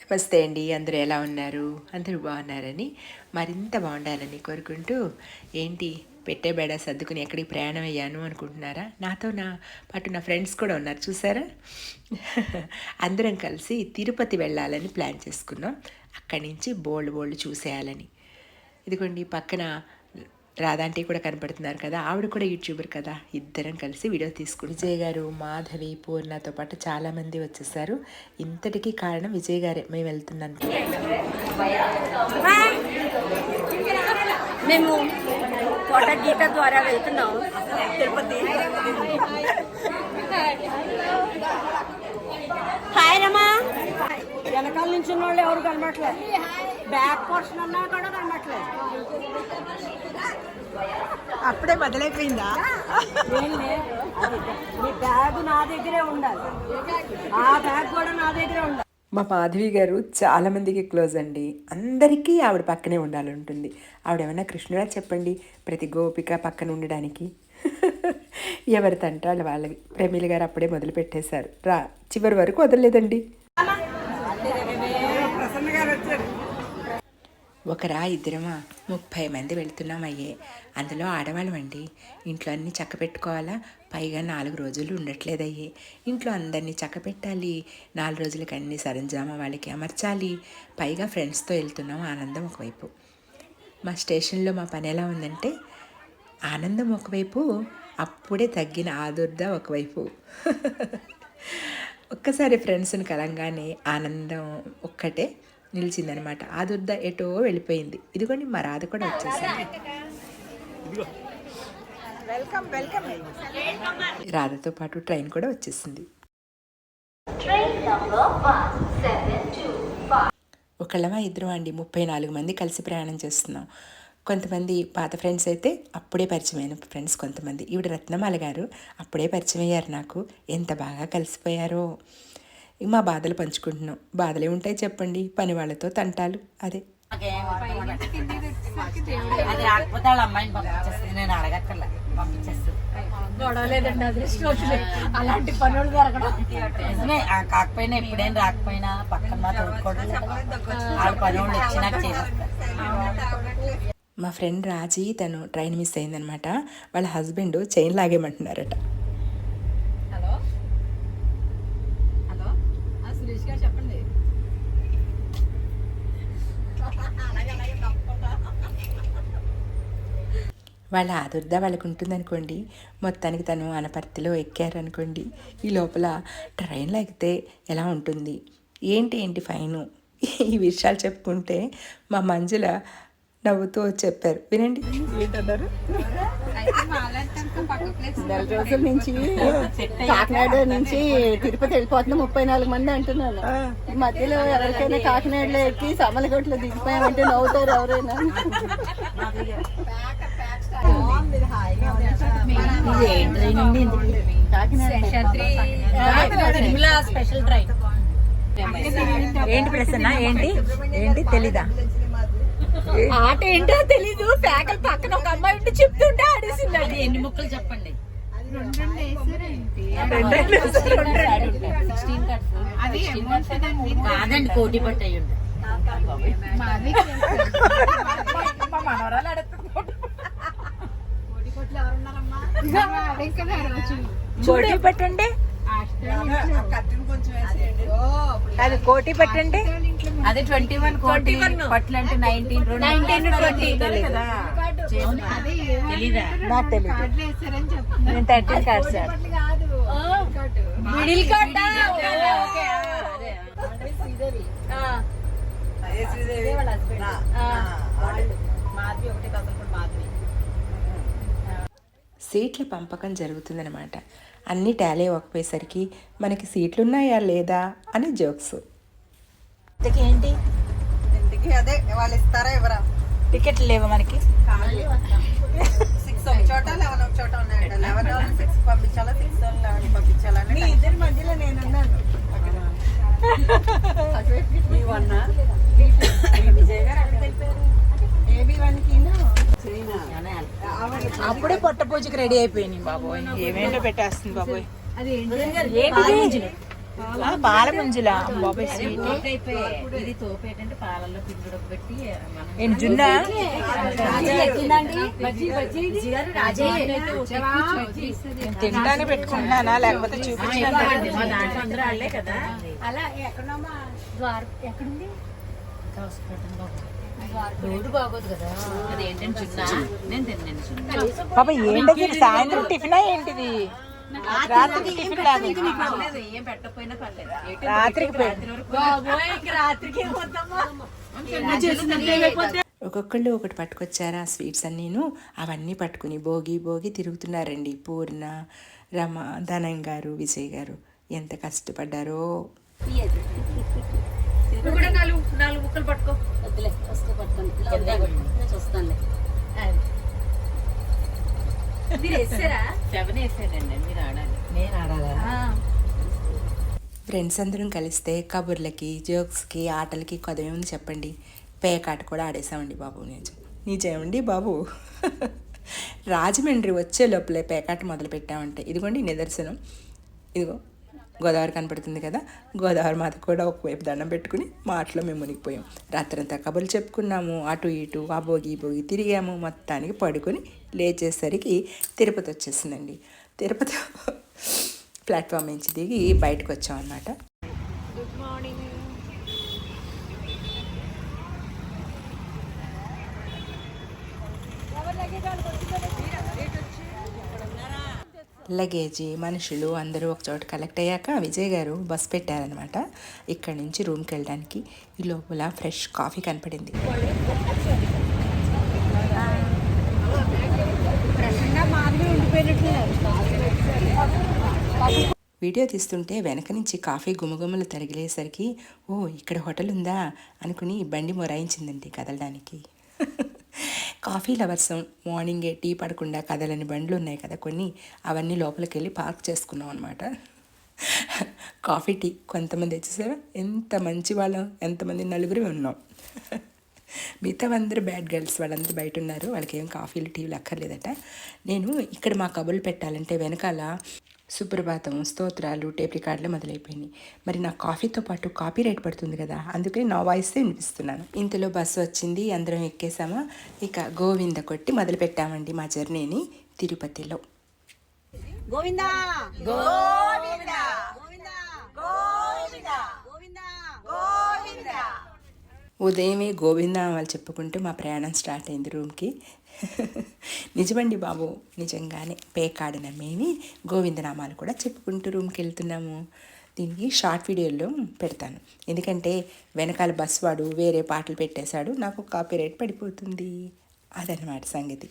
నమస్తే అండి. అందరూ ఎలా ఉన్నారు? అందరూ బాగున్నారని, మరింత బాగుండాలని కోరుకుంటూ, ఏంటి పెట్టే బేడ సర్దుకుని ఎక్కడికి ప్రయాణం అయ్యాను అనుకుంటున్నారా? నాతో పాటు నా ఫ్రెండ్స్ కూడా ఉన్నారు, చూసారా? అందరం కలిసి తిరుపతి వెళ్ళాలని ప్లాన్ చేసుకున్నాం. అక్కడి నుంచి బోల్డ్ చూసేయాలని. ఇదిగోండి పక్కన రాధాంటి కూడా కనపడుతున్నారు కదా, ఆవిడ కూడా యూట్యూబర్ కదా. ఇద్దరం కలిసి వీడియో తీసుకుని విజయ్ గారు, మాధవి, పూర్ణతో పాటు చాలామంది వచ్చేసారు. ఇంతటికీ కారణం విజయ్ గారే. మేము వెళ్తున్నాను, మేము కోట గీత ద్వారా వెళ్తున్నాం తిరుపతి. హాయ్ రమా. వెనకాల నుంచి ఉన్న వాళ్ళు ఎవరు కనబట్లేదు, బ్యాక్ పోర్షన్ ఉన్నా కూడా కనబట్లేదు. అప్పుడే మొదలైపోయిందా? మీ బ్యాగ్ నా దగ్గరే ఉండాలి, ఆ బ్యాగ్ కూడా నా దగ్గరే ఉండాలి. మా మాధవి గారు చాలామందికి క్లోజ్ అండి. అందరికీ ఆవిడ పక్కనే ఉండాలంటుంది. ఆవిడేమన్నా కృష్ణుడా చెప్పండి, ప్రతి గోపిక పక్కన ఉండడానికి. ఎవరి తంటాలు వాళ్ళవి. ప్రేమిల గారు అప్పుడే మొదలు పెట్టేశారు, చివరి వరకు వదలలేదండి. ఒకరా ఇద్దరమా 30 మంది వెళ్తున్నామయ్యే. అందులో ఆడవాళ్ళమండి. ఇంట్లో అన్నీ చక్క పెట్టుకోవాలా, పైగా 4 రోజులు ఉండట్లేదయ్యే. ఇంట్లో అందరినీ చక్క పెట్టాలి, 4 రోజులకి అన్ని సరంజామా వాళ్ళకి అమర్చాలి. పైగా ఫ్రెండ్స్తో వెళ్తున్నాం. ఆనందం ఒకవైపు. మా స్టేషన్లో మా పని ఎలా ఉందంటే, ఆనందం ఒకవైపు, అప్పుడే తగ్గిన ఆదుర్ద ఒకవైపు. ఒక్కసారి ఫ్రెండ్స్ని కలంగానే ఆనందం ఒక్కటే నిలిచిందనమాట. ఆదుర్ద ఎటో వెళ్ళిపోయింది. ఇదిగోండి మా రాధ కూడా వచ్చేసింది. రాధతో పాటు ట్రైన్ కూడా వచ్చేసింది. ఒకళ్ళమా ఇద్దరు అండి, 34 మంది కలిసి ప్రయాణం చేస్తున్నాం. కొంతమంది పాత ఫ్రెండ్స్ అయితే అప్పుడే పరిచయమైన ఫ్రెండ్స్. కొంతమంది ఈవిడ రత్నమాల గారు అప్పుడే పరిచయం అయ్యారు నాకు. ఎంత బాగా కలిసిపోయారో. మా బాధలు పంచుకుంటున్నాం. బాధలే ఉంటాయి చెప్పండి, పని వాళ్ళతో తంటాలు. అదే అది రాకపోతే వాళ్ళ అమ్మాయిని పంపించేస్తుంది. నేను అడగక్కర్లే, పంపించేస్తుంది. గొడవలేదండి, అదృష్టం. అలాంటి పనులు జరగడం నిజమే. కాకపోయినా ఎప్పుడైనా రాకపోయినా పక్కన తోడుకోవడం, వాళ్ళ పని వాళ్ళు వచ్చినాక చేసేస్తారు. మా ఫ్రెండ్ రాజీ, తను ట్రైన్ మిస్ అయిందనమాట. వాళ్ళ హస్బెండ్ చైన్ లాగేమంటున్నారట. చెప్పండి. వాళ్ళ ఆదుర్ద వాళ్ళకు ఉంటుందనుకోండి. మొత్తానికి తను అనపర్తిలో ఎక్కారనుకోండి. ఈ లోపల ట్రైన్లో ఎక్కితే ఎలా ఉంటుంది, ఏంటి ఫైను, ఈ విషయాలు చెప్పుకుంటే మా మంజుల నవ్వుతూ చెప్పారు, వినండి. ఏంటన్నారు? 4 రోజుల నుంచి కాకినాడ నుంచి తిరుపతి వెళ్ళిపోతున్నా 34 మంది అంటున్నారు. మధ్యలో ఎవరికైనా కాకినాడలో ఎక్కి సమలగొట్లో దిగిపోయామంటే నవ్వుతారు ఎవరైనా. Special train. ఏంటి ప్రసన్న? ఏంటి తెలీదా? ఆట ఏంటో తెలీదు. ప్యాకల్ పక్కన ఒక అమ్మాయి ఉంటే చెప్తుంటే ఆడేసింది. అది ఎన్ని ముక్కలు చెప్పండి? 16 కాదండి, కోటి పట్టు అయ్యి ఉంటుంది. మనవరాలు అడుగుతుంది. కోటి పట్టండి, అది కోటి పట్టండి. అది 21 కోటి పట్లు అంటే 19 తెలీదా? నాకు తెలీదు. నేను 13 కార్డ్ సార్. Middle card. సీట్ల పంపకం జరుగుతుందన్నమాట. అన్నీ టాలీ అవ్వకపోయేసరికి మనకి సీట్లు ఉన్నాయా లేదా అని జోక్స్. ఏంటి ఇంటికి అదే వాళ్ళు ఇస్తారా ఎవరా? టికెట్లు లేవా మనకి? 6 ఒక చోట 11 ఒక చోట ఉన్నాయంట. 11 6 పంపించాలా, 6 11 పంపించాలని. మీ ఇద్దరి మధ్యలో నేను ఉన్నాను. విజయ్ గారు అక్కడ వెళ్ళిపోయారు. AB1కి అప్పుడే పొట్ట పూజకి రెడీ అయిపోయినాయి బాబోయ్. ఏమేంటో పెట్టేస్తుంది బాబోయ్. పాల ముంజులా బాబాయ్ స్వీట్ ఇది తోపు ఏంటంటే పాలల్లో పిండి పెట్టి ఏంటి జున్న తినడానికి పెట్టుకుంటున్నానా లేకపోతే చూపించడానికి కదా అలా ఎక్కడమ్మా ఎక్కడుంది రోడ్డు బాగోదు కదా అది ఏంటంటే చున్నా నేను తిన్నాను చున్నా బాబా ఏంటది సాయంత్రం టిఫినా ఏంటిది రాత్రికి టిఫిన్ లాగా పర్లేదు ఏం పెట్టకపోయినా పర్లేదు రాత్రికి రాత్రికి ఒక్కొక్కళ్ళు ఒకటి పట్టుకొచ్చారు ఆ స్వీట్స్ అన్నీను అవన్నీ పట్టుకుని భోగి భోగి తిరుగుతున్నారండి. పూర్ణ, రమ, ధనం గారు, విజయ్ గారు ఎంత కష్టపడ్డారో. కూడా నాలుగు ముక్కలు పట్టుకో. వద్దులే వస్తే పట్టుకోండి చూస్తానులే మీరు వేసారా? 7 వేసానండి మీరు ఆడాలి నేను ఆడాలా ఫ్రెండ్స్ అందరం కలిస్తే కబుర్లకి, జోక్స్కి, ఆటలకి కొదవే ఉంది చెప్పండి. పేకాట కూడా ఆడేసామండి బాబు. నిజమండి బాబు. రాజమండ్రి వచ్చే లోపలే పేకాట మొదలు పెట్టామంటే ఇదిగోండి నిదర్శనం. ఇదిగో గోదావరి కనపడుతుంది కదా, గోదావరి మాత కూడా ఒకవైపు దండం పెట్టుకుని మాటలో మేము మునిగిపోయాం. రాత్రంతా కబుర్లు చెప్పుకున్నాము, అటు ఇటు ఆ భోగి భోగి తిరిగాము. మొత్తానికి పడుకొని లేచేసరికి తిరుపతి వచ్చేసిందండి. తిరుపతి ప్లాట్ఫామ్ నుంచి దిగి బయటకు వచ్చాం అన్నమాట. Good morning. లగేజీ, మనుషులు అందరూ ఒక చోట కలెక్ట్ అయ్యాక విజయ్ గారు బస్ పెట్టారనమాట ఇక్కడి నుంచి రూమ్కి వెళ్ళడానికి. ఈ లోపల ఫ్రెష్ కాఫీ కనపడింది. వీడియో తీస్తుంటే వెనక నుంచి కాఫీ గుమగుమలు తరిగిలేసరికి ఓ ఇక్కడ హోటల్ ఉందా అనుకుని బండి మొరాయించిందండి కదలడానికి. కాఫీ లవర్స్ మార్నింగే టీ పడకుండా కదలని బండ్లు ఉన్నాయి కదా కొన్ని, అవన్నీ లోపలికి వెళ్ళి పార్క్ చేసుకున్నాం అనమాట. కాఫీ టీ కొంతమంది వచ్చేసారా, ఎంత మంచి వాళ్ళం, ఎంతమంది నలుగురు ఉన్నాం. మిగతా అందరూ బ్యాడ్ గర్ల్స్, వాళ్ళందరూ బయట ఉన్నారు, వాళ్ళకి ఏం కాఫీలు టీవీలు అక్కర్లేదట. నేను ఇక్కడ మా కబుర్లు పెట్టాలంటే వెనకాల సుప్రభాతం, స్తోత్రాలు, టేప్ రికార్డులు మొదలైపోయినాయి. మరి నా కాఫీతో పాటు కాపీ రైట్ పడుతుంది కదా, అందుకని నా వాయిస్తే వినిపిస్తున్నాను. ఇంతలో బస్సు వచ్చింది, అందరం ఎక్కేసామా. ఇక గోవింద కొట్టి మొదలు పెట్టామండి మా జర్నీని తిరుపతిలో. గోవిందా గోవిందా గోవిందా గోవిందా గోవిందా గోవిందా. ఉదయమే గోవిందనామాలు చెప్పుకుంటూ మా ప్రయాణం స్టార్ట్ అయింది రూమ్కి. నిజమండి బాబు, నిజంగానే పేకాడిన మేము గోవిందనామాలు కూడా చెప్పుకుంటూ రూమ్కి వెళ్తున్నాము. దీనికి షార్ట్ వీడియోలో పెడతాను, ఎందుకంటే వెనకాల బస్ వాడు వేరే పాటలు పెట్టేశాడు, నాకు కాపీరైట్ పడిపోతుంది. అదనమాట సంగతి.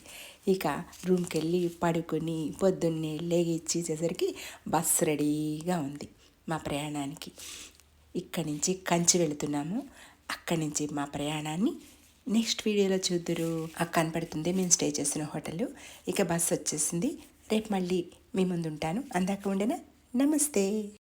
ఇక రూమ్కి వెళ్ళి పడుకొని పొద్దున్నే లేగిచ్చేసరికి బస్ రెడీగా ఉంది మా ప్రయాణానికి. ఇక్కడి నుంచి కంచి వెళుతున్నాము. అక్కడి నుంచి మా ప్రయాణాన్ని నెక్స్ట్ వీడియోలో చూద్దురు. కనపడుతుంది మేము స్టే చేసిన హోటల్. ఇక బస్సు వచ్చేసింది. రేపు మళ్ళీ మీ ముందు ఉంటాను. అందాక ఉండేనా. నమస్తే.